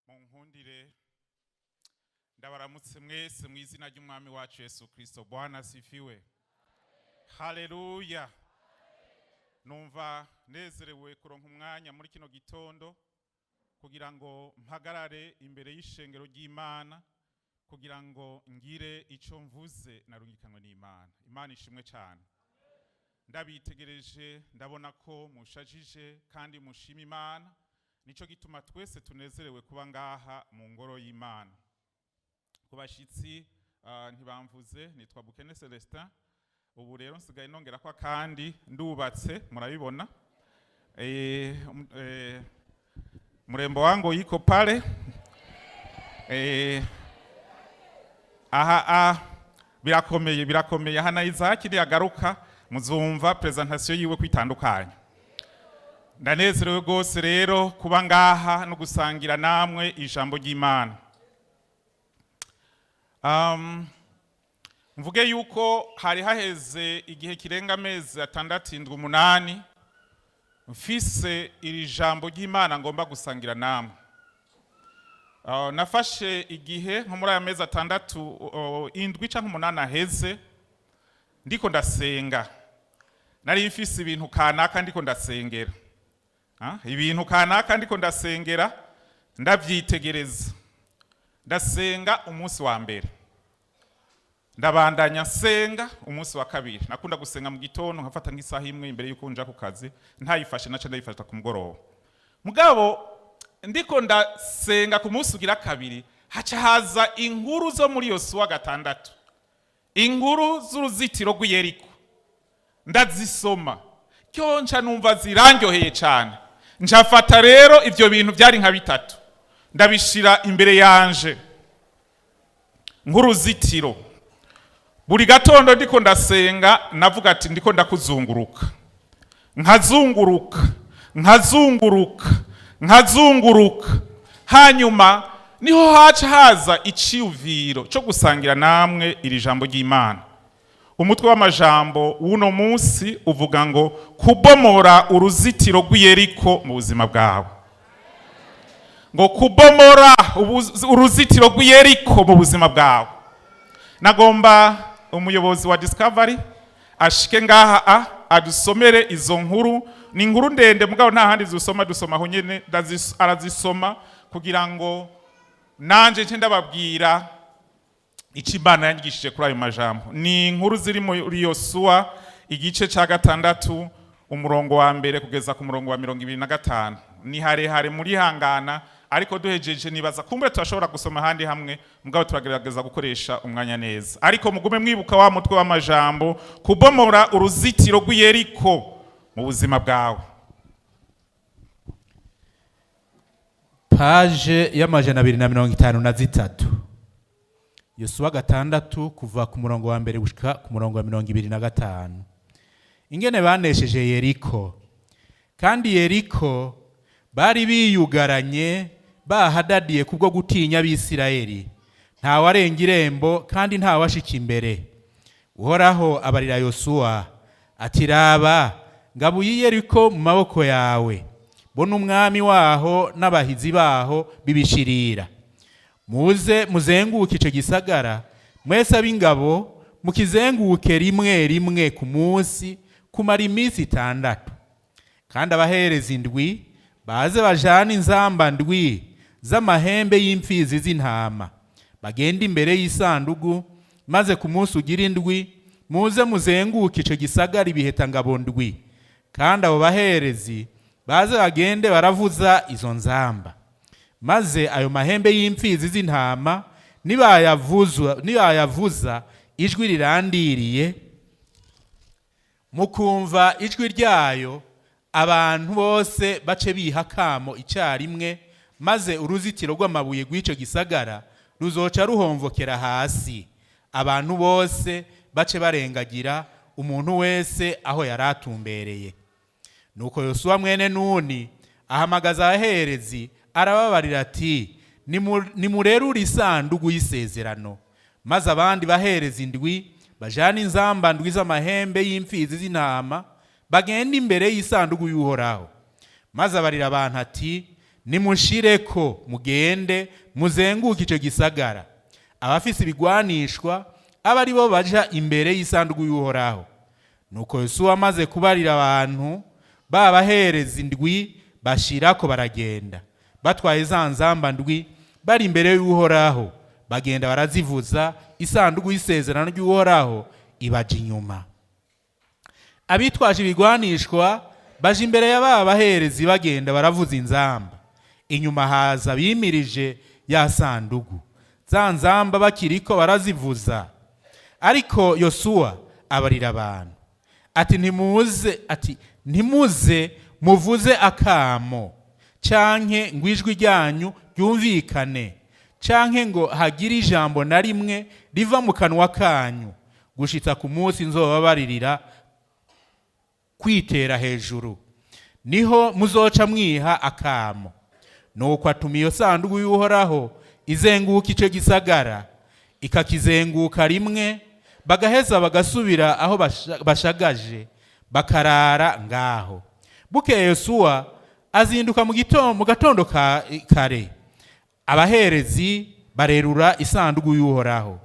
Munkundire ndabaramutse mwese mu izina ry'umwami wacu Yesu Kristo. Bwana asifiwe. Haleluya. Numva nezerewe kuronka umwanya muri kino gitondo kugira ngo mpagarare imbere y'ishengero ry'Imana kugira ngo ngire ico mvuze narungikanwe n'Imana. Imana ishimwe cyane. Ndabitegereje ndabona ko mushajije kandi mushima Imana. Nico gituma twese tunezerewe kuba ngaha mu ngoro y'Imana. Kubashitsi ntibamvuze, nitwa Bukene Célestin. Ubu rero nsigaye nongera kwa kandi ndubatse, murabibona. Murembo wangu yiko pale. Birakomeye hana izakiri agaruka muzumva presentation yiwe kwitandukanye. Ndanezerewe gose rero kuba ngaha no gusangira namwe ijambo ry'Imana. Mvuge yuko hari haheze igihe kirenga amezi 6-8 mfise iri jambo ry'Imana ngomba gusangira namwe. Nafashe igihe nko muri aya mezi 6-7 canke 8 aheze ndiko ndasenga. Nari mfise ibintu kanaka ndiko ndasengera. Ibintu kanaka ndiko ndasengera ndavyitegereza. Ndasenga umunsi wa mbere. Ndabandanya senga umunsi wa kabiri. Nakunda gusenga mu gitondo nkafata nk'isaha imwe imbere yuko nja ku kazi, ntayifashe naca ndayifata ku mugoroba. Mugabo ndiko ndasenga ku munsi ugira kabiri haca haza inkuru zo muri Yosuwa 6. Inkuru z'Uruzitiro Rw'Iyeriko. Ndazisoma. Cyo nca numva zirangyoheye cyane. Njafata rero ivyo bintu byari nka 3. Ndabishira imbere yanje. Nk'uruzitiro. Buri gatondo ndiko ndasenga navuga ati ndiko ndakuzunguruka. Nkazunguruka. Hanyuma niho haca haza iciyumviro cyo gusangira namwe iri jambo ry'Imana. Umutwe w'amajambo uno munsi uvuga ngo kubomora uruzitiro rw'Iyeriko mu buzima bwawe. Ngo kubomora uruzitiro rw'Iyeriko mu buzima bwawe. Nagomba umuyobozi wa Discovery ashike ngaha adusomere izo nkuru. Ni inkuru ndende mugabo nta handi dusoma aho nyene arazisoma kugira ngo nanje nce ndababwira Imana yanyigishije kuri ayo majambo. Ni inkuru ziri muri Yosuwa igice ca 6 umurongo wa mbere kugeza ku murongo wa 25. Ni harehare muri hangana ariko duhejeje nibaza kumbe turashobora gusoma handi hamwe mugabo turagerageza gukoresha umwanya neza. Ariko mugume mwibuka wa mutwe w'amajambo kubomora uruzitiro rw'Iyeriko mu buzima bwawe. Page y'amajana 253. Yosuwa 6 kuva ku murongo wa mbere gushika ku murongo wa 25. Ingene banesheje Yeriko. Kandi Yeriko bari biyugaranye bahadadiye kubwo gutinya abisirayeli. Nta warenga irembo kandi nta washika imbere. Uhoraho abarira Yosuwa ati raba ngabuye Yeriko mu maboko yawe. Bona umwami waho n'abahizi baho bibishirira. Muze muzenguke ico gisagara mwese ab'ingabo mukizenguke rimwe ku munsi kumara iminsi 6. Kandi abahereza indwi baze bajana inzamba ndwi z'amahembe y'imfizi z'intama bagenda imbere y'isandugu, maze ku munsi ugira indwi muze muzenguke ico gisagara ibiheta ngabo ndwi. Kandi abo baherezi baze bagende baravuza izo nzamba, maze ayo mahembe y'imfizi z'intama nibayavuza ijwi rirandiriye, mukumva ijwi ryayo abantu bose bace biha kamo icyarimwe maze uruzitiro rw'amabuye rw'icyo gisagara ruzoca ruhomvokera hasi, abantu bose bace barengagira, umuntu wese aho yari atumbereye. Nuko Yosuwa mwene Nuni ahamagaza abaherezi arababarira ati, nimurerure isanduku y'isezerano. Maze abandi bahereza indwi bajana inzamba ndwi z'amahembe y'imfizi z'intama bagenda imbere y'isanduku y'Uhoraho. Maze abarira abantu ati, nimushireko mugende muzenguke icyo gisagara. Abafise ibigwanishwa aba ari bo baja imbere y'isanduku y'Uhoraho. Nuko Yosuwa amaze kubarira abantu, babahereza indwi bashirako baragenda, batwaye za nzamba ndwi bari imbere y'Uhoraho, bagenda barazivuza, isanduku y'isezerano ry'Uhoraho ibaja inyuma. Abitwaje ibigwanishwa baje imbere y'abaherezi bagenda baravuza inzamba. Inyuma haza bimirije ya sanduku, za nzamba bakiriko barazivuza. Ariko Yosuwa abarira abantu ati, ntimuze muvuze akamo, canke ngo ijwi ryanyu ryumvikane, canke ngo hagire ijambo na rimwe riva mu kanwa kanyu, gushitsa ku munsi nzobabaririra kwitera hejuru, niho muzoca mwiha akamo. Nuko atuma iyo sanduku y'Uhoraho izenguka icyo gisagara, ikakizenguka rimwe, bagaheza bagasubira aho bashagaje, bakarara ngaho. Bukeye Yosuwa azinduka mu gatondo kare, abaherezi barerura isanduku y'Uhoraho.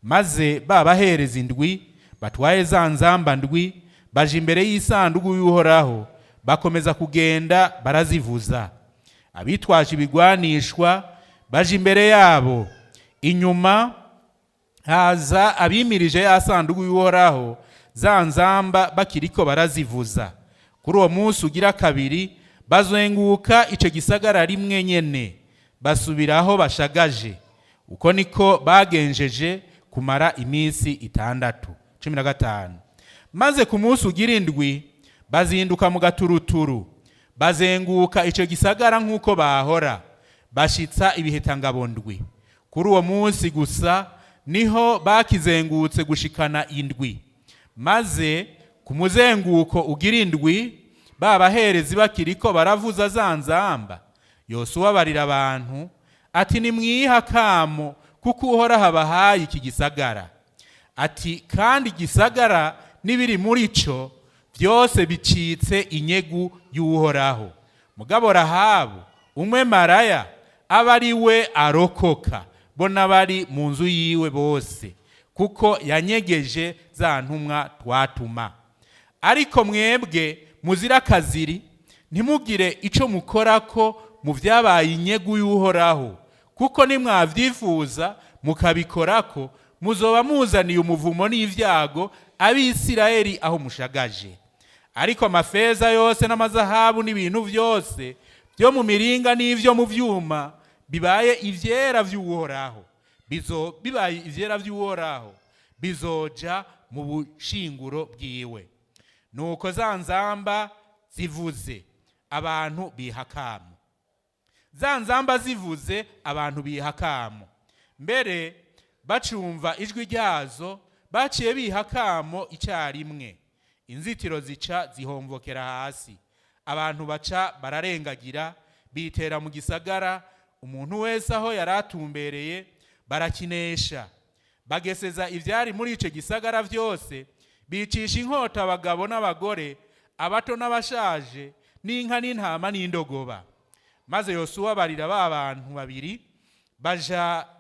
Maze babahereza indwi batwaye za nzamba ndwi baje imbere y'isanduku y'Uhoraho, bakomeza kugenda barazivuza. Abitwaje ibigwanishwa baje imbere yabo, inyuma haza abimirije ya sanduku y'Uhoraho, za nzamba bakiriko barazivuza. Kuri uwo munsi ugira kabiri bazenguka icyo gisagara rimwe nyene, basubira aho bashagaje. Uko niko bagenjeje kumara iminsi 15. Maze ku munsi ugira indwi bazinduka mu gaturuturu, bazenguka icyo gisagara nk'uko bahora, bashitsa ibihetangabo ndwi. Kuri uwo munsi gusa niho bakizengutse gushikana indwi. Maze ku muzenguko ugira indwi babaherezi bakiriko baravuza za nzamba, Yosuwa abarira abantu ati, nimwiha akamo, kuko Uhoraho abahaye iki gisagara. Ati, kandi igisagara n'ibiri muri cyo byose bicitse inyegu y'Uhoraho. Mugabo Rahabu umwe maraya aba ari we arokoka, bo n'abari mu nzu yiwe bose, kuko yanyegeje za ntumwa twatuma. Ariko mwebwe muzira kaziri, ntimugire ico mukorako mu vyabaye inyegu y'Uhoraho, kuko nimwavyifuza mukabikorako muzoba muzaniye umuvumo n'ivyago Abisirayeli aho mushagaje. Ariko amafeza yose n'amazahabu n'ibintu vyose byo mu miringa n'ivyo mu vyuma bibaye ivyera vy'Uhoraho, bizoja mu bushinguro bwiwe. Nuko za nzamba zivuze, abantu bihakamo. Za nzamba zivuze, abantu bihakamo. Mbere bacumva ijwi ryazo, baciye bihakamo icyarimwe. Inzitiro zica zihomvokera hasi, abantu baca bararengagira, bitera mu gisagara, umuntu wese aho yaratumbereye barakinesha. Bageseza ivyari muri ico gisagara vyose, bicisha inkota abagabo n'abagore, abato n'abashaje, n'inka n'intama n'indogoba. Maze Yosuwa abarira ba bantu babiri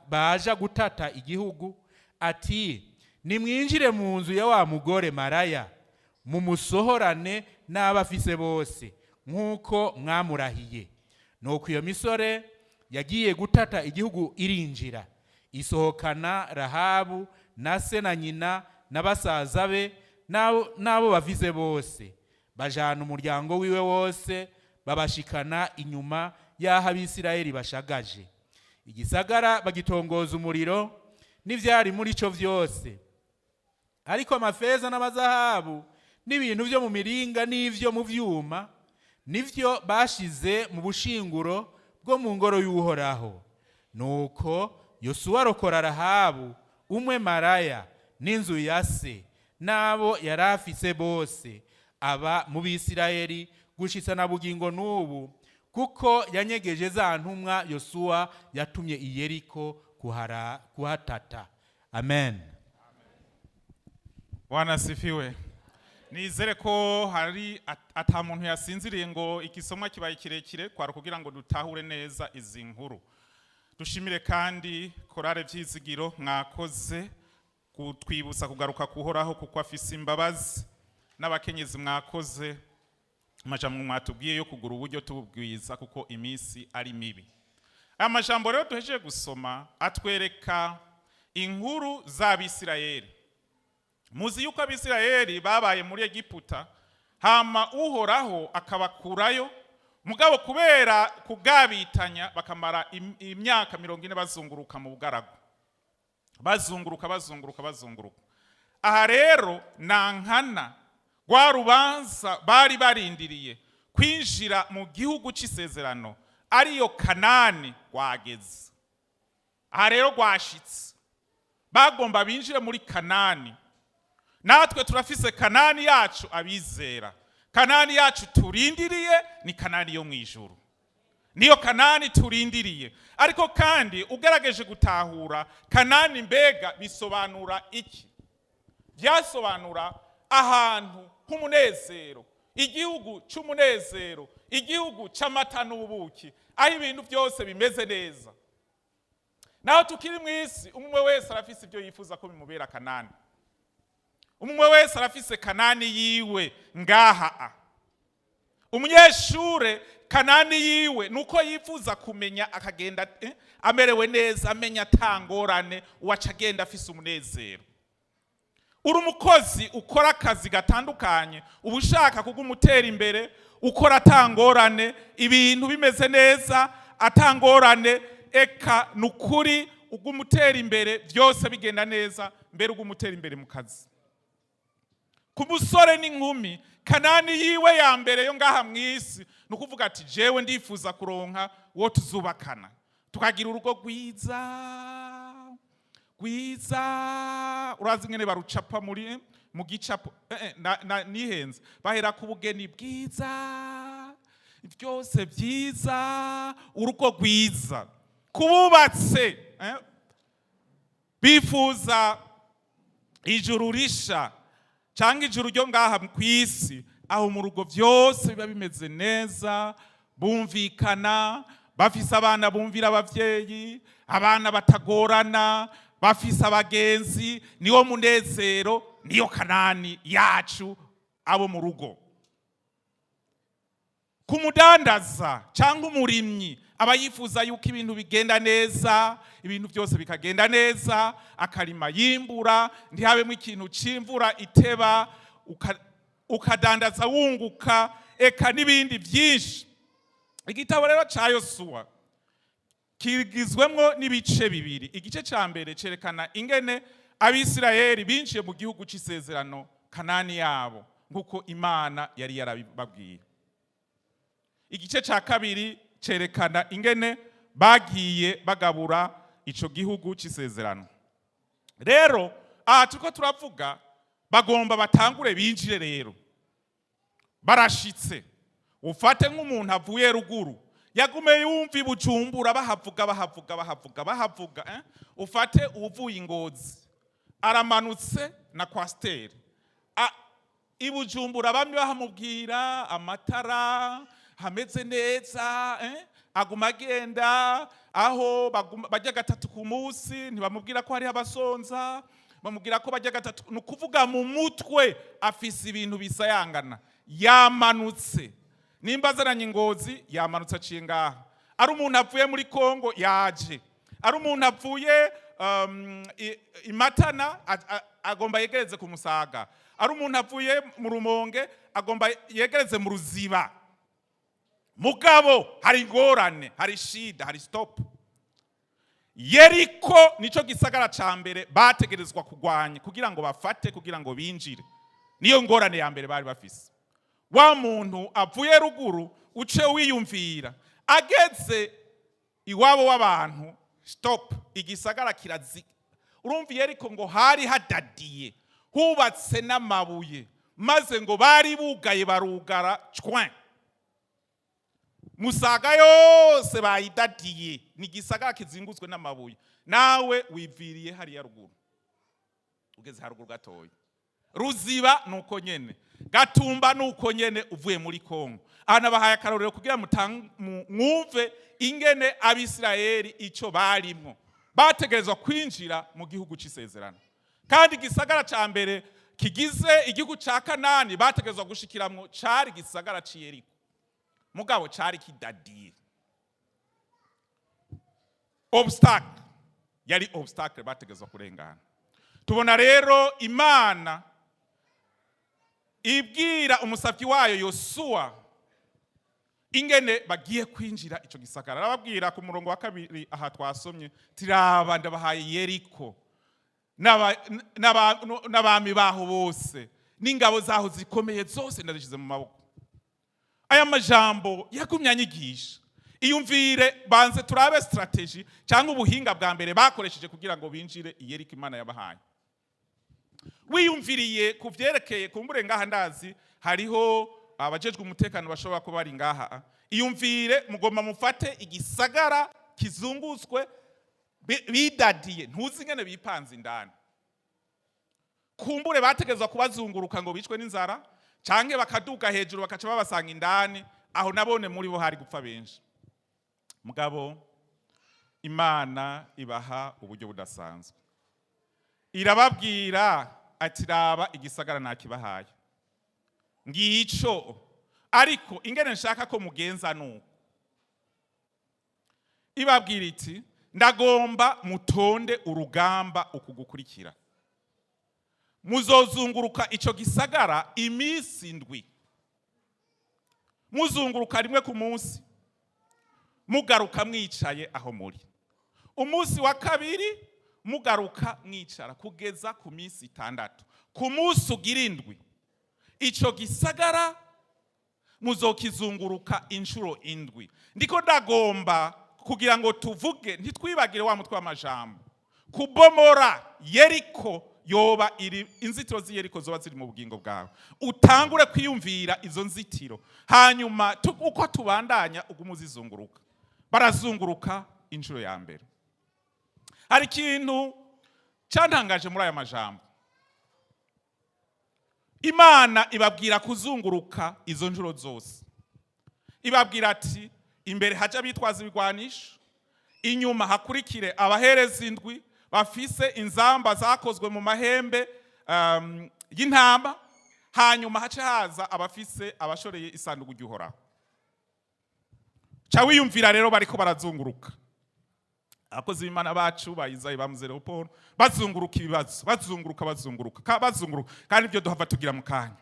baja gutata igihugu ati, nimwinjire mu nzu ya wa mugore maraya, mumusohorane n'abafise bose nk'uko mwamurahiye. Nuko iyo misore yagiye gutata igihugu irinjira, isohokana Rahabu na se na nyina n'abasaza be n'abo bafise bose, bajana umuryango wiwe wose, babashikana inyuma y'aho Abisirayeli bashagaje. Igisagara bagitongoza umuriro n'ivyari muri cyo vyose. Ariko amafeza n'amazahabu n'ibintu byo mu miringa n'ivyo mu vyuma nivyo bashize mu bushinguro bwo mu ngoro y'uhoraho. Nuko Yosuwa arokora Rahabu umwe maraya n'inzu ya se n'abo yari afise bose aba mu Bisirayeli gushitsa na bugingo n'ubu, kuko yanyegeje za ntumwa Yosuwa yatumye i Yeriko kuhatata. Amen. Bwana sifiwe. Nizere ko hari ata muntu yasinziriye ngo ikisomwa kibaye kirekire kwara kugira ngo dutahure neza izi nkuru. Dushimire kandi korale Vyizigiro mwakoze kutwibusa kugaruka kuhoraho kuko afise imbabazi, n'abakenyezi mwakoze amajambo mwatubwiye yo kugura uburyo tububwiza kuko imisi ari mibi. Aya majambo rero duhejeje gusoma atwereka inkuru z'Abisirayeli. Muzi yuko Abisirayeli babaye muri Egiputa, hama uhoraho akabakurayo, mugabo kubera kugabitanya bakamara imyaka 40 bazunguruka mu bugaragu, bazunguruka. Aha rero nankana rwa rubanza bari barindiriye kwinjira mu gihugu c'isezerano ariyo Kanani rwageze. Aha rero rwashitse, bagomba binjire muri Kanani. Natwe turafise Kanani yacu abizera. Kanani yacu turindiriye ni Kanani yo mwijuru. Niyo Kanani turindiriye. Ariko kandi ugerageje gutahura Kanani mbega bisobanura iki? Byasobanura ahantu h'umunezero, igihugu c'umunezero, igihugu c'amata n'ubuki, aho ibintu byose bimeze neza. Naho tukiri mwisi, umwe wese arafise ibyo yifuza ko bimubera Kanani. Umwe wese arafise Kanani yiwe ngaha. Umunyeshure Kanani yiwe nuko yifuza kumenya akagenda amerewe neza, amenya tangorane, uwaca agenda afise umunezero. Uri umukozi ukora akazi gatandukanye, ubushaka kugumutera imbere, ukora tangorane, ibintu bimeze neza, atangorane, eka nukuri ugumutera imbere, byose bigenda neza, mbere ugumutera imbere mu kazi. Ku musore n'inkumi, Kanani yiwe ya mbere yo ngaha mwisi nukuvuga ati jewe ndifuza kuronka uwo tuzubakana, tukagira urugo rwiza. Urazi ngene barucapa mu gicapo nihenze, bahera ku bugeni bwiza, byose byiza, urugo rwiza. Kububatse bifuza ijuru risha cyangwa ijuru ryo ngaha kwisi, aho mu rugo byose biba bimeze neza, bumvikana, bafise abana bumvira abavyeyi, abana batagorana, bafise abagenzi, niwo munezero, niyo Kanani yacu abo mu rugo. Kumudandaza cyangwa umurimyi aba yifuza yuko ibintu bigenda neza, ibintu byose bikagenda neza, akarima yimbura, ntihabemo ikintu c'imvura iteba, ukadandaza wunguka, eka n'ibindi byinshi. Igitabo rero ca Yosuwa kigizwemwo n'ibice bibiri. Igice ca mbere cerekana ingene Abisirayeli binjiye mu gihugu c'isezerano Kanani yabo nkuko Imana yari yarabibabwiye. Igice ca kabiri cerekana ingene bagiye bagabura ico gihugu c'isezerano. Rero aha turiko turavuga bagomba batangure binjire. Rero barashitse, ufate nk'umuntu avuye ruguru yagume yumva i Bujumbura bahavuga, ufate uvuye Ingozi aramanutse na kwasteri i Bujumbura, bamwe bahamubwira amatara hameze neza, aguma agenda aho bajya gatatu ku munsi, ntibamubwira ko hari abasonza, bamubwira ko bajya gatatu. Nukuvuga mu mutwe afise ibintu bisayangana. Yamanutse, nimba azaranye Ingozi yamanutse aciye ngaha. Ari umuntu avuye muri Kongo yaje, ari umuntu avuye Imatana agomba yegereze ku Musaga, ari umuntu avuye mu Rumonge agomba yegereze mu Ruziba. Mugabo hari ingorane, hari shida, hari stop. Yeriko nico gisagara ca mbere bategerezwa kugwanya kugira ngo bafate, kugira ngo binjire. Niyo ngorane ya mbere bari bafise. Wa muntu avuye ruguru uce wiyumvira ageze iwabo w'abantu stop igisagara kirazi urumva Yeriko ngo hari hadadiye hubatse n'amabuye maze ngo bari bugaye barugara cwin Musaga yose bayidadiye ni igisagara kizinguzwe n'amabuye nawe wiviriye hari ya ruguru ugeze haruguru gatoya Ruziba nuko nyene Gatumba nuko nyene uvuye muri Kongo ana bahaye akarorero kugira mwumve ingene abisirayeli ico barimwo bategerezwa kwinjira mu gihugu c'isezerano kandi igisagara ca mbere kigize igihugu ca Kanani bategerezwa gushikiramwo cari igisagara c'Iyeriko mugabo cari kidadiye obstacle yari obstacle bategerezwa kurengana tubona rero Imana ibwira umusavyi wayo Yosuwa ingene bagiye kwinjira ico gisagara arababwira ku murongo wa 2 aha twasomye tiraba ndabahaye Yeriko n'abami baho bose n'ingabo zaho zikomeye zose ndazishize mu maboko aya majambo yagumye anyigisha iyumvire banze turabe strategy cyangwa ubuhinga bwa mbere bakoresheje kugira ngo binjire Yeriko Imana yabahaye wiyumviriye kuvyerekeye kumbure ngaha ndazi hariho abajejwe umutekano bashobora kuba bari ngaha iyumvire mugomba mufate igisagara kizunguzwe bidadiye ntuzi ngene bipanze indani kumbure bategezwa kubazunguruka ngo bicwe n'inzara canke bakaduga hejuru bakaca babasanga indani aho nabone muri bo hari gupfa benshi mugabo Imana ibaha uburyo budasanzwe irababwira ati raba igisagara nakibahaye ngico ariko ingene nshaka ko mugenza nuko ibabwira iti ndagomba mutonde urugamba ukugukurikira muzozunguruka ico gisagara imisi ndwi muzunguruka rimwe ku munsi mugaruka mwicaye aho muri umunsi wa kabiri mugaruka mwicara kugeza ku minsi 6 ku munsi ugirindwi ico gisagara muzokizunguruka inshuro indwi ndiko ndagomba kugira ngo tuvuge ntitwibagire wa mutwe w'amajambo kubomora Yeriko yoba iri inzitiro z'Iyeriko zoba ziri mu bugingo bwawe utangure kwiyumvira izo nzitiro hanyuma uko tubandanya ugumuzizunguruka barazunguruka inshuro ya mbere hari ikintu cyantangaje muri aya majambo Imana ibabwira kuzunguruka izo njuro zose ibabwira ati imbere haja bitwaza ibigwanisho inyuma hakurikire abahereza indwi bafise inzamba zakozwe mu mahembe y'intama hanyuma hace haza abafise abashoreye isanduku ry'Uhoraho ca wiyumvira rero bariko barazunguruka abakozi b'Imana bacu bayizaye bamuzere Paul bazunguruka ibibazo bazunguruka kandi ibyo duhava tugira mu kanya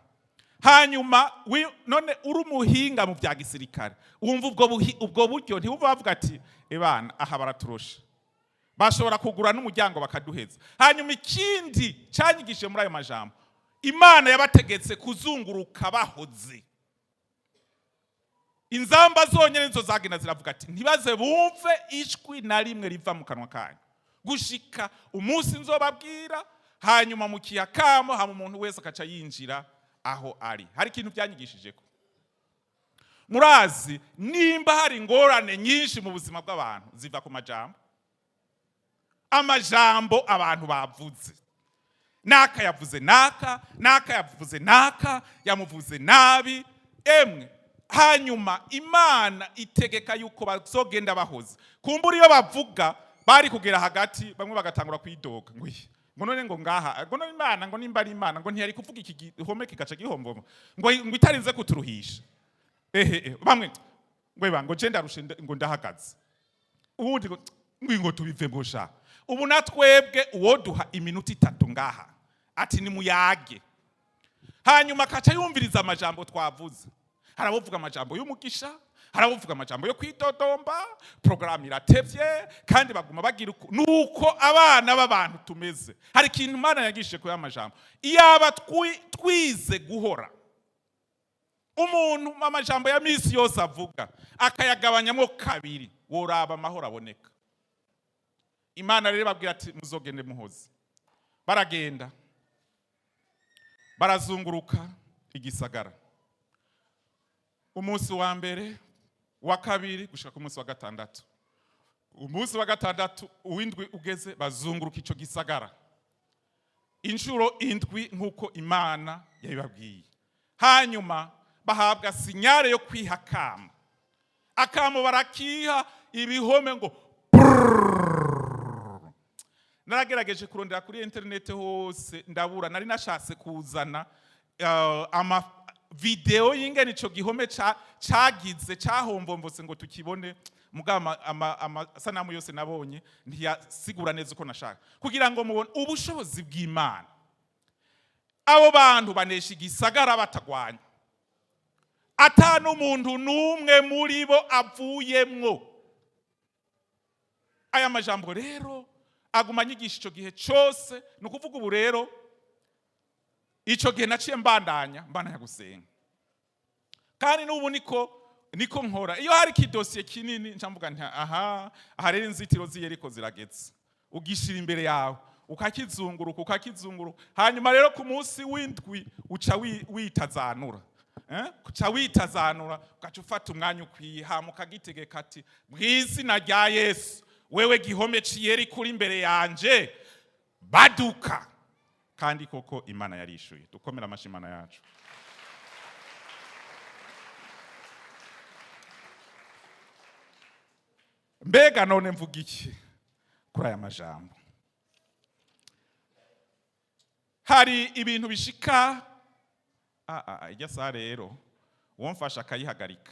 hanyuma none uri umuhinga mu bya gisirikare wumva ubwo buryo ntiwumva bavuga ati ebana aha baraturusha bashobora kugura n'umuryango bakaduheza hanyuma ikindi cyanyigishije muri ayo majambo Imana yabategetse kuzunguruka bahoze inzamba zonyene nizo zagenda ziravuga ati ntibaze bumve ijwi na rimwe riva mu kanwa kanyu gushika umunsi nzobabwira hanyuma mu kiyakamo hama umuntu wese akaca yinjira aho ari hari ikintu byanyigishijeko murazi nimba hari ingorane nyinshi mu buzima bw'abantu ziva ku majambo amajambo abantu bavuze naka yavuze naka yavuze naka yamuvuze nabi emwe hanyuma Imana itegeka yuko bazogenda bahoze kumbura iyo bavuga bari kugera hagati bamwe bagatangura kwidoga ngo none ngo ngaha ngo none Imana ngo nimba ari Imana ngo ntiyari kuvuga iki gihome kikaca gihombomo ngo itarinze kuturuhisha bamwe ngo je ndarushe ngo ndahagaze ubundi ngo tubive mbosha ubu natwebwe uwo duha iminota 3 ngaha ati ni muyage hanyuma kaca yumviriza amajambo twavuze haravuga amajambo y'umugisha haravuga amajambo yo kwitodomba program iratevye kandi baguma bagira nuko abana b'abantu tumeze hari ikintu Imana yagishe ko y'amajambo iyaba twize guhora umuntu amajambo ya misi yose avuga akayagabanyamo kabiri woraba amahoro aboneka. Imana rero babwira ati muzogende muhoze. Baragenda barazunguruka igisagara, umunsi wa mbere, wa kabiri gushika ku munsi wa gatandatu. Umunsi wa gatandatu uwindwi ugeze bazunguruka ico gisagara inshuro indwi nk'uko Imana yabibabwiye. Hanyuma bahabwa sinyare yo kwihakama. Akamo barakiha ibihome ngo naragerageje kurondera kuri internet hose ndabura, nari nashatse kuzana ama video y'ingene ico gihome cagize cahombombose ngo tukibone, mugama amasanamu yose nabonye ntiyasigura neza uko nashaka, kugira ngo mubone ubushobozi bw'Imana. Abo bantu banesha igisagara batagwanya, atanu umuntu numwe muri bo avuyemwo. Aya majambo rero aguma nyigisha ico gihe cyose, no kuvuga ubu rero ico gihe naciye mbandanya gusenga, kandi n'ubu niko nkora. Iyo hari kidosiye kinini ncamvuga nti aha rero inzitiro z'Iyeriko ziragetse, ugishira imbere yawe ukakizunguruka, hanyuma rero ku munsi w'indwi uca witazanura, uca witazanura, ugaca ufata umwanya ukwiye, hama ukagitegeka ati mw'izina rya Yesu wewe gihome c'Iyeriko uri imbere yanje baduka. Kandi koko Imana yarishuye. Dukomera amashi Imana yacu. Mbega none mvuga iki kuri aya majambo? Hari ibintu bishika ijya saa rero womfasha akayihagarika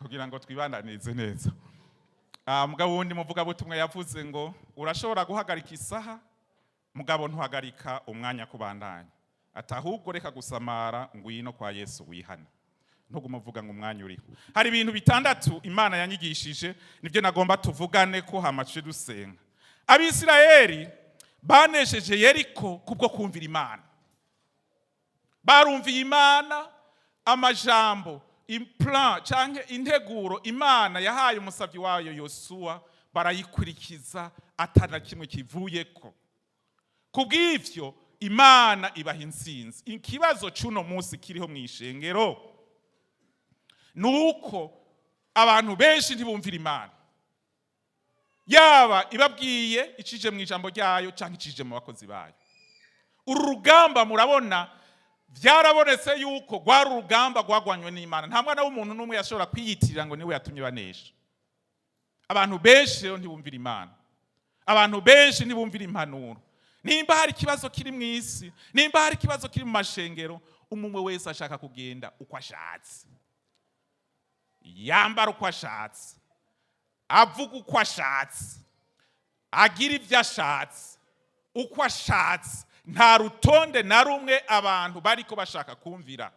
kugira ngo twibandanirize neza. Mugabo wundi muvuga butumwe yavuze ngo urashobora guhagarika isaha mugabo ntuhagarika umwanya kubandanya, atahubwo reka gusamara ngwino kwa Yesu wihana, ntuguma uvuga ngo umwanya uriho. Hari ibintu bitandatu Imana yanyigishije, nibyo nagomba tuvugane ko hamace dusenga. Abisirayeli banesheje Yeriko kubwo kumvira Imana. Barumviye Imana, amajambo implan canke integuro Imana yahaye umusavyi wayo Yosuwa barayikurikiza, atana kimwe kivuyeko. Kubw'ivyo Imana ibaha intsinzi. Ikibazo cuno munsi kiriho mw'ishengero nuko abantu benshi ntibumvira Imana, yaba ibabwiye icije mu ijambo ryayo canke icije mu bakozi bayo. Uru rugamba murabona vyarabonetse yuko rwari urugamba rwagwanywe n'Imana. Nta mwana w'umuntu n'umwe yashobora kwiyitirira ngo niwe yatumye banesha. Abantu benshi rero ntibumvira Imana, abantu benshi ntibumvira impanuro. Nimba hari ikibazo kiri mu isi, nimba hari ikibazo kiri mu mashengero, umumwe wese ashaka kugenda uko ashatse, yambara uko ashatse, avuga uko ashatse, agira ibyo ashatse uko ashatse. Nta rutonde na rumwe abantu bariko bashaka kumvira.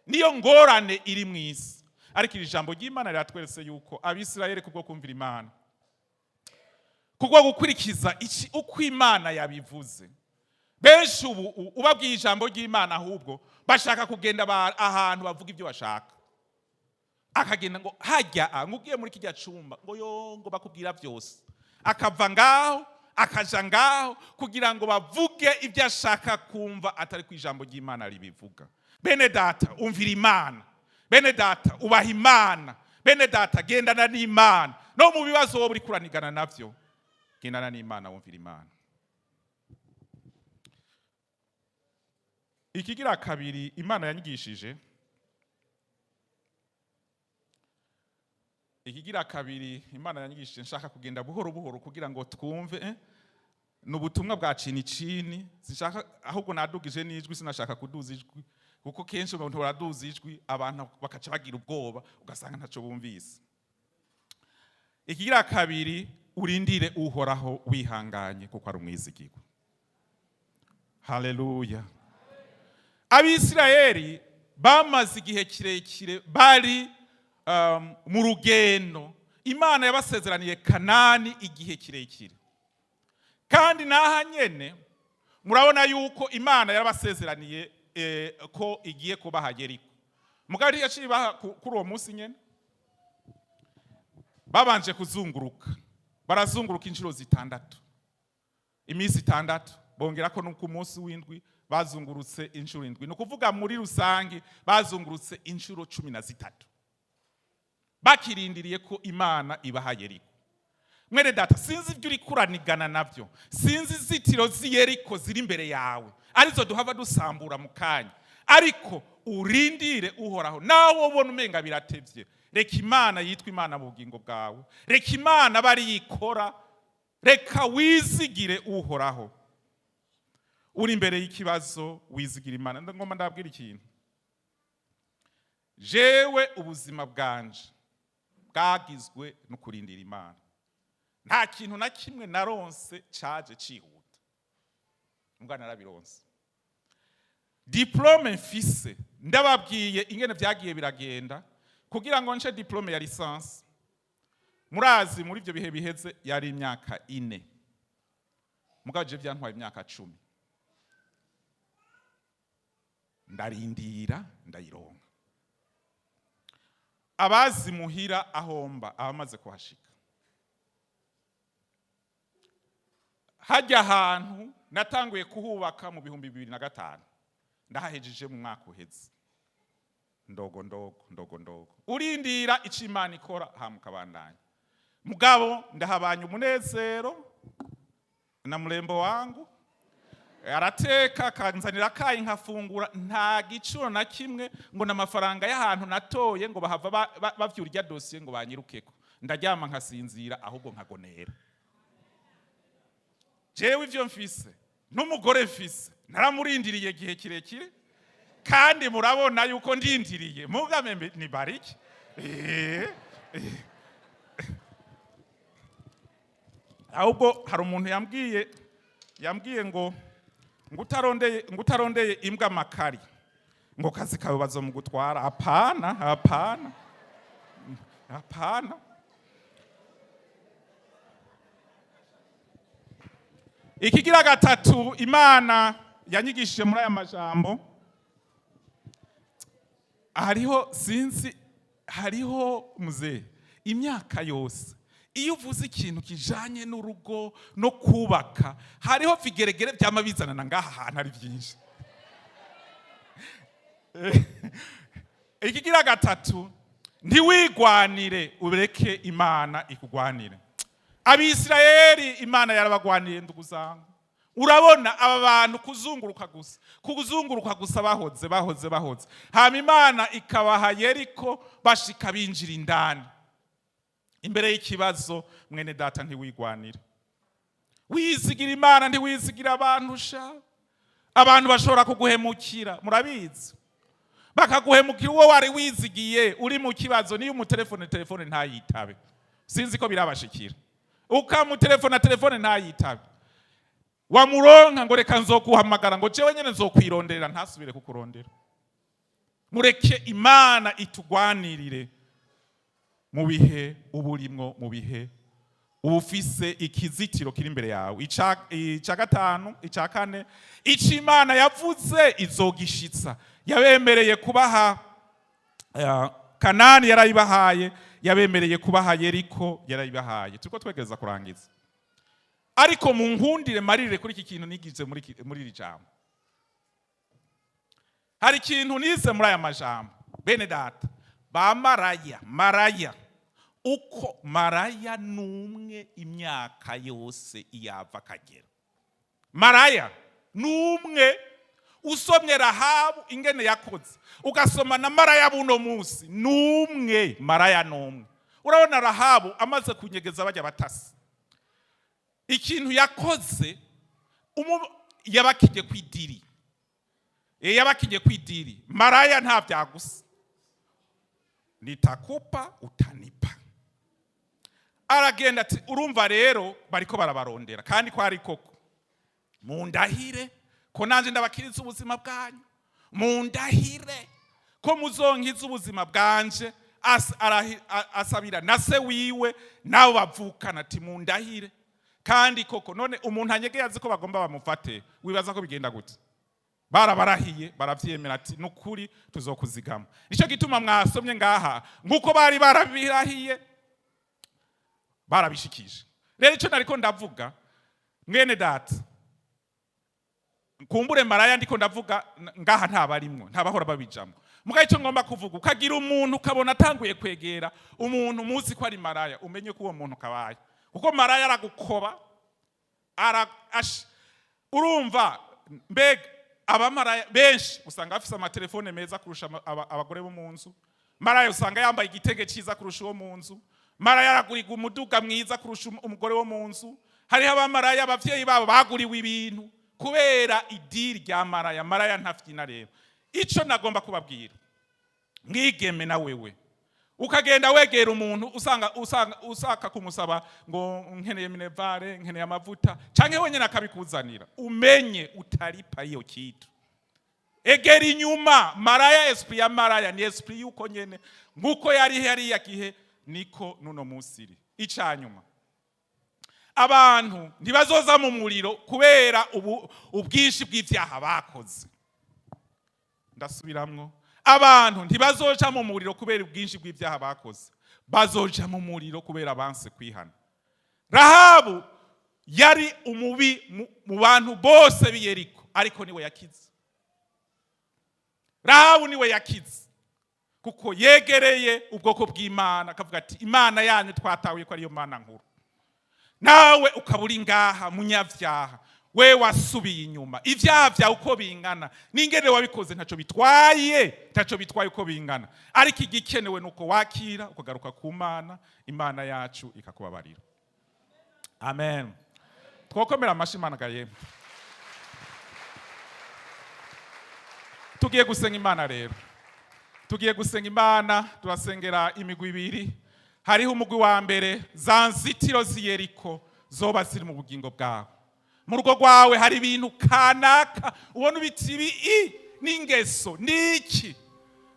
Niyo ngorane iri mu isi. Ariko iri jambo ry'Imana riratweretse yuko Abisirayeli kubwo kumvira Imana, kubwo gukurikiza uko Imana yabivuze, benshi ubu ubabwiye ijambo ry'Imana ahubwo bashaka kugenda ahantu bavuga ibyo bashaka. Akagenda ngo hajya ngugiye muri kijya cumba ngo bakubwira byose, akava ngaho akaja ngaho kugira ngo bavuge ibyo ashaka kumva, atari ku ijambo ry'Imana ribivuga. Bene data umvira Imana, bene data ubaha Imana, bene data gendana n'Imana. No mu bibazo wowe uri kuranigana navyo, gendana n'Imana, wumvira Imana. Ikigira kabiri Imana yanyigishije, nshaka kugenda buhoro buhoro kugira ngo twumve n'ubutumwa bwa cini, sinshaka ahubwo nadugije n'ijwi, sinashaka kuduza ijwi kuko kenshi umuntu baraduza ijwi abantu bakaca bagira ubwoba ugasanga ntaco bumvise. Ikigira kabiri, urindire uhoraho wihanganye kuko ari umwizigirwa. Haleluya. Abisirayeli bamaze igihe kirekire bari mu rugendo. Imana yabasezeraniye Kanani igihe kirekire, kandi naha nyene murabona yuko Imana yabasezeraniye ko igiye kubaha Yeriko. Mugari yaciye kuri uwo munsi nyene babanje kuzunguruka, barazunguruka inshuro zitandatu, iminsi itandatu, bongera ko nuko umunsi w'indwi bazungurutse inshuro indwi. No kuvuga muri rusangi bazungurutse inshuro 13, bakirindiriye ko Imana ibaha Yeriko. Mwene data, sinzi ibyo uri kuranigana navyo, sinzi izitiro z'Iyeriko ziri imbere yawe arizo duhava dusambura mu kanya, ariko urindire uhoraho. Nawe ubona umenga biratevye, reka Imana yitwa Imana mu bugingo bwawe, reka Imana bari yikora, reka wizigire uhoraho. Uri imbere y'ikibazo wizigira Imana. Ngomba ndabwira ikintu, jewe ubuzima bwanje bwagizwe no kurindira Imana. Nta kintu na kimwe naronse caje cihuta, mbwa narabironse. Diplome mfise ndababwiye ingene vyagiye biragenda kugira ngo nce diplome ya licence. Murazi muri ivyo bihe biheze yari imyaka 4, mugabo je vyantwaye imyaka 10. Ndarindira ndayironka. Abazi muhira ahomba abamaze kuhashika. Hajya ahantu natanguye kuhubaka mu 2005, ndahahejeje mu mwaka uheze. Ndogo. Urindira ico Imana ikora hamukabandanya. Mugabo ndahabanye umunezero na murembo wangu, arateka kanzanira kayi nkafungura, nta gicuro na kimwe ngo n'amafaranga y'ahantu natoye ngo bahava bavyurya dossier ngo banyirukeko. Ndaryama nkasinzira ahubwo nkagonera. Jewe ivyo mfise n'umugore mfise naramurindiriye gihe kirekire, kandi murabona yuko ndindiriye. Mugame ni bariki. Ahubwo hari umuntu yambwiye ngo ngutarondeye imbwa makari ngo kazi kawe bazo mu gutwara. Hapana. Ikigira gatatu Imana yanyigishije muri aya majambo, hariho muze imyaka yose iyo uvuze ikintu kijanye n'urugo no kubaka, hariho vigeregere byamabizana ngaha hantu ari byinshi. Ikigira gatatu, ntiwigwanire ureke Imana ikugwanire. Abisirayeli Imana yarabagwaniye nduguzanga. Urabona aba bantu kuzunguruka gusa bahoze. Hama Imana ikabaha Yeriko bashika binjira indani. Imbere y'ikibazo mwene data ntiwigwanire. Wizigira Imana, ntiwizigira abantu sha. Abantu bashobora kuguhemukira, murabizi. Bakaguhemukira uwo wari wizigiye uri mu kibazo, niyo telefone ntayitabe. Sinzi ko birabashikira. Telefone ntayitabe. Wamuronka ngo reka nzokuhamagara ngo jewe nyene nzokwironderera, ntasubire kukurondera. Mureke Imana itugwanirire mu bihe uburimwo, mu bihe ubufise ikizitiro kiri imbere yawe. Ica gatanu, ica kane, ico Imana yavuze izogishitsa. Yabemereye kubaha Kanani, yarayibahaye. Yabemereye kubaha Yeriko, yarayibahaye. Turiko twegeza kurangiza, ariko mu nkundire marire kuri iki kintu nigize muri iri jambo. Hari ikintu nize muri aya majambo, bene data, ba maraya uko maraya numwe imyaka yose iyava kagera. Maraya numwe, usomye Rahabu ingene yakoze, ugasoma na maraya buno munsi numwe, maraya numwe. Urabona Rahabu amaze kunyegeza bajya batasi, ikintu yakoze yabakije kwidiri. Yabakije kwidiri. Maraya nta byagusa, nitakupa utanipa. Aragenda ati urumva rero bariko barabarondera, kandi ko ari koko. Mundahire ko nanje ndabakiriza ubuzima bwanyu, mundahire ko muzonkiza ubuzima bwanje. Asabira na se wiwe nawe bavukana ati mundahire. Kandi koko none umuntu anyegeye azi ko bagomba bamufate, wibaza ko bigenda gute? Barabarahiye, baravyemera ati nukuri tuzokuzigama. Nico gituma mwasomye ngaha nguko bari barabirahiye barabishikije. Rero icyo nariko ndavuga mwene data, kumbure maraya ndiko ndavuga ngaha ntabarimwo, ntabahora babijamwo. Mugaye icyo ngomba kuvuga, ukagira umuntu ukabona atanguye kwegera umuntu muzi ko ari maraya, umenye ko uwo muntu kabaye. Kuko maraya aragukoba, urumva mbega abamaraya benshi usanga bafise amatelefone meza kurusha abagore bo mu nzu. Maraya usanga yambaye igitege cyiza kurusha uwo mu nzu. Maraya araguriga umuduga mwiza kurusha umugore wo mu nzu. Hariho abamaraya abavyeyi babo baguriwe ibintu kubera idiri rya maraya. Maraya ntafyina rero. Ico nagomba kubabwira, mwigeme na wewe ukagenda wegera umuntu usaka kumusaba ngo nkeneye minevare, nkeneye amavuta, canke wenyene akabikuzanira, umenye utaripa iyo kitu. Egera inyuma. Maraya, esprit ya maraya ni esprit yuko nyene nguko yari yakihe niko nuno musiri. Icanyuma, abantu ntibazoza mu muriro kubera ubwinshi bw'ivyaha bakoze. Ndasubiramwo, abantu ntibazoja mu muriro kubera ubwinshi bw'ivyaha bakoze, bazoja mu muriro kubera banse kwihana. Rahabu yari umubi mu bantu bose b'Iyeriko, ariko niwe yakize. Rahabu niwe yakize kuko yegereye ubwoko bw'Imana, akavuga ati Imana yanyu twatahuye ko ariyo Mana nkuru. Nawe ukaburi ngaha munyavyaha, we wasubiye inyuma. Ivyaha vyawe uko bingana n'ingene wabikoze ntaco bitwaye uko bingana, ariko igikenewe nuko wakira ukagaruka ku Mana, Imana yacu ikakubabarira. Amen. Twokomera amashi Imana gayemwe. Tugiye gusenga Imana rero. Tugiye gusenga Imana, turasengera imigwi ibiri. Hariho umugwi wa mbere, za nzitiro z'Iyeriko zoba ziri mu bugingo bwawe. Mu rugo rwawe hari ibintu kanaka ubona ubitibi n'ingeso niki.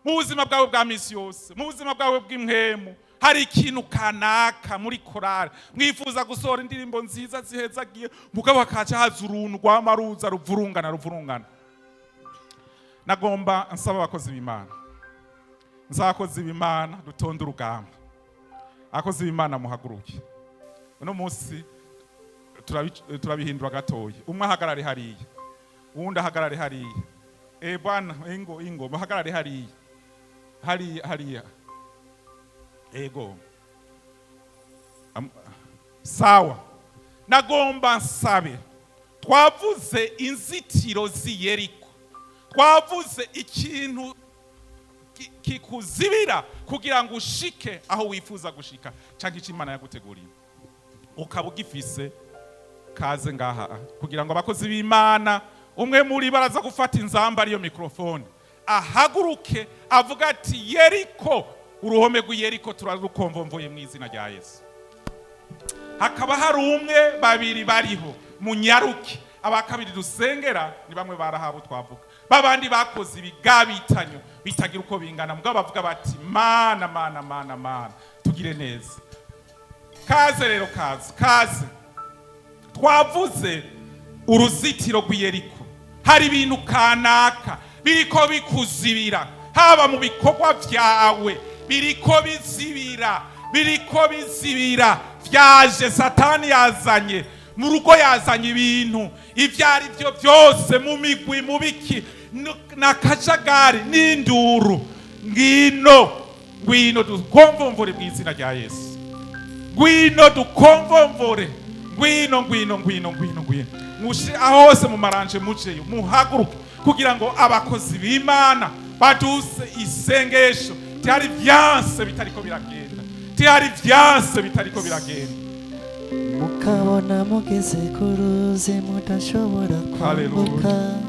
Mu buzima bwawe bwa misi yose, mu buzima bwawe bw'imwemu, hari ikintu kanaka muri korale mwifuza gusohora indirimbo nziza zihezagiye, mugabo hakaca haza uruntu rw'amaruza ruvurungana. Nagomba nsaba abakozi b'Imana, nzakozi b'Imana dutonde urugamba. Akozi b'Imana muhaguruke. Uno munsi turabihindura gatoya. Umwe ahagarare hariya, uwundi ahagarare hariya. Bwana ingo muhagarare hariya. Ego. Sawa. Nagomba nsabe. Twavuze inzitiro z'Iyeriko. Twavuze ikintu kikuzibira kugira ngo ushike aho wifuza gushika, canke icyo Imana yaguteguriye. Ukaba ugifise kaze ngaha kugira ngo abakozi b'Imana umwe muri baraza gufata inzamba ariyo mikrofone, ahaguruke avuga ati Yeriko, uruhome rw'Iyeriko turarukomvomvoye mu izina rya Yesu. Hakaba hari umwe babiri bariho munyaruke. Abakabiri dusengera ni bamwe barahabu twavuga, babandi bakoze ibigabitanyo bitagira uko bingana, mugabo bavuga bati mana tugire neza. Kaze rero, kaze. Twavuze uruzitiro rw'Iyeriko, hari ibintu kanaka biriko bikuzibira, haba mu bikorwa vyawe biriko bizibira, vyaje Satani yazanye mu rugo, yazanye ibintu ivyari byo byose mu migwi mu biki nakajagari n'induru. Ngwino dukomvomvore mu izina rya Yesu. Ngwino dukomvomvore, ngwino mushi ahose mu maranje mujeyo, muhaguruke kugira ngo abakozi b'Imana baduse isengesho. Tihari vyanse bitariko biragenda. Mukabona mugeze kuruzi mudashobora kwambuka,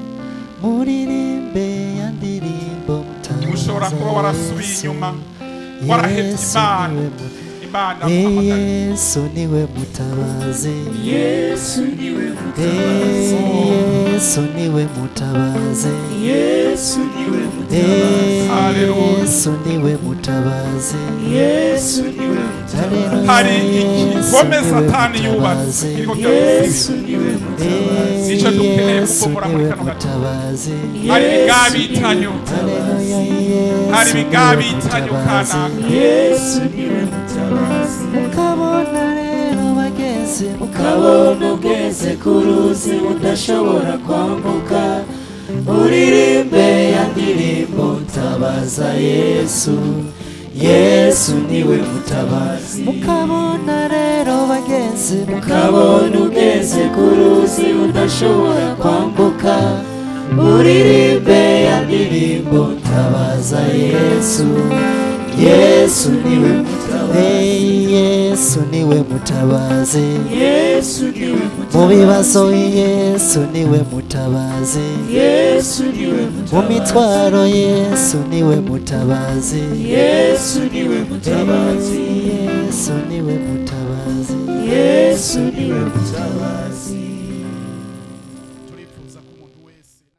muririmbe ya ndirimbo mutabaza. Ushobora kuba warasubiye inyuma, warahevye Imana Yesu niwe mutabazi, Yesu niwe mutabazi, Yesu niwe mutabazi, Yesu niwe mutabazi, Yesu niwe mutabazi, Yesu niwe mutabazi. Hari igihome Satani yubatse kiriko cyarusibira. Nico dukeneye kubomora muri kano gato. Hari ibigabitanyo, kana Yesu niwe mutabazi. Mukabona bagenzi mukabona ugeze ku ruzi udashobora kwambuka uririmbe ya ndirimbo tabaza Yesu Yesu niwe mutabazi mukabona rero bagenzi mukabona ugeze ku ruzi udashobora kwambuka uririmbe ya ndirimbo tabaza Yesu Yesu niwe mutabazi Yesu niwe mutabazi Yesu niwe mutabazi mu bibazo Yesu niwe mutabazi Yesu niwe mutabazi mu mitwaro Yesu niwe mutabazi Yesu niwe mutabazi Yesu niwe mutabazi Yesu niwe mutabazi